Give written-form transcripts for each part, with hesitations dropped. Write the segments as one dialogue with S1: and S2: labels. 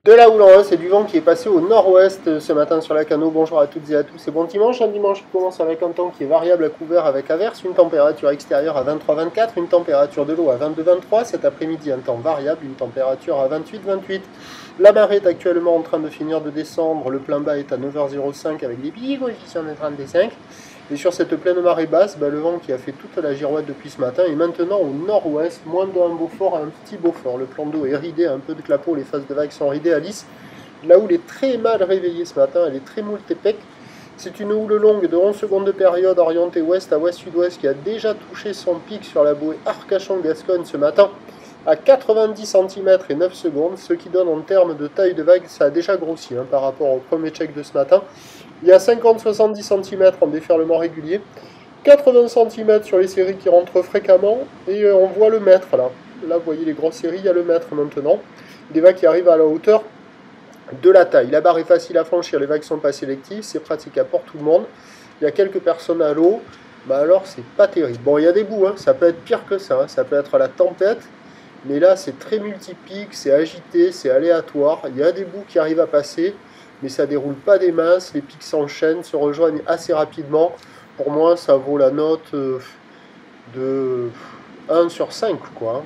S1: De la houle en hausse et du vent qui est passé au nord-ouest ce matin sur la Cano. Bonjour à toutes et à tous et bon dimanche. Un dimanche qui commence avec un temps qui est variable à couvert avec averse, une température extérieure à 23-24, une température de l'eau à 22-23. Cet après-midi, un temps variable, une température à 28-28. La marée est actuellement en train de finir de descendre. Le plein bas est à 9h05 avec des petits coefficients de 35. Et sur cette pleine marée basse, le vent qui a fait toute la girouette depuis ce matin est maintenant au nord-ouest, moins d'un Beaufort à un petit Beaufort. Le plan d'eau est ridé, un peu de clapot, les faces de vagues sont ridées à lisse. La houle est très mal réveillée ce matin, elle est très moult épec. C'est une houle longue de 11 secondes de période orientée ouest à ouest-sud-ouest qui a déjà touché son pic sur la bouée Arcachon-Gascogne ce matin à 90 cm et 9 secondes, ce qui donne en termes de taille de vague, ça a déjà grossi par rapport au premier check de ce matin. Il y a 50-70 cm en déferlement régulier, 80 cm sur les séries qui rentrent fréquemment, et on voit le mètre là. Là, vous voyez les grosses séries, il y a le mètre maintenant. Des vagues qui arrivent à la hauteur de la taille. La barre est facile à franchir, les vagues sont pas sélectives, c'est praticable pour tout le monde. Il y a quelques personnes à l'eau, alors c'est pas terrible. Bon, il y a des bouts, ça peut être pire que ça, ça peut être la tempête. Mais là, c'est très multipique, c'est agité, c'est aléatoire. Il y a des bouts qui arrivent à passer, mais ça déroule pas des masses. Les pics s'enchaînent, se rejoignent assez rapidement. Pour moi, ça vaut la note de 1 sur 5, quoi.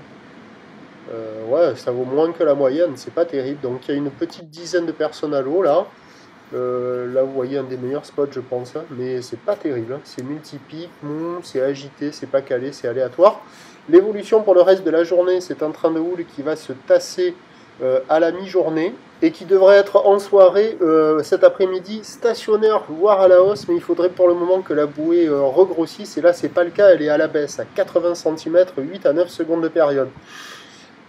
S1: Ouais, ça vaut moins que la moyenne, c'est pas terrible. Donc, il y a une petite dizaine de personnes à l'eau, là. Là, vous voyez un des meilleurs spots, je pense. Mais c'est pas terrible. C'est multipique, c'est agité, c'est pas calé, c'est aléatoire. L'évolution pour le reste de la journée, c'est un train de houle qui va se tasser à la mi-journée et qui devrait être en soirée cet après-midi stationnaire, voire à la hausse, mais il faudrait pour le moment que la bouée regrossisse, et là c'est pas le cas, elle est à la baisse, à 80 cm, 8 à 9 secondes de période.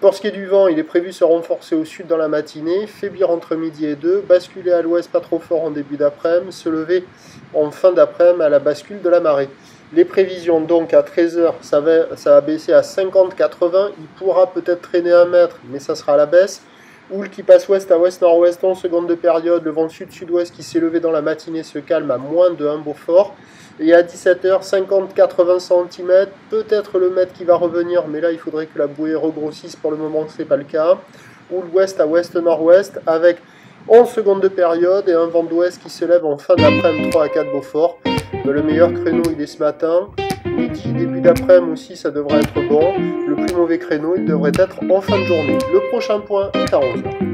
S1: Pour ce qui est du vent, il est prévu se renforcer au sud dans la matinée, faiblir entre midi et 2, basculer à l'ouest pas trop fort en début d'après-midi, se lever en fin d'après-midi à la bascule de la marée. Les prévisions, donc, à 13h, ça va baisser à 50-80. Il pourra peut-être traîner 1 mètre, mais ça sera à la baisse. Houle qui passe ouest à ouest-nord-ouest, 11 secondes de période. Le vent sud-sud-ouest qui s'est levé dans la matinée se calme à moins de 1 Beaufort. Et à 17h, 50-80 cm. Peut-être le mètre qui va revenir, mais là, il faudrait que la bouée regrossisse. Pour le moment, ce n'est pas le cas. Houle ouest à ouest-nord-ouest avec 11 secondes de période et un vent d'ouest qui se lève en fin d'après-midi, 3 à 4 Beaufort. Le meilleur créneau, il est ce matin. Midi, début d'après-midi aussi, ça devrait être bon. Le plus mauvais créneau, il devrait être en fin de journée. Le prochain point est à 11h.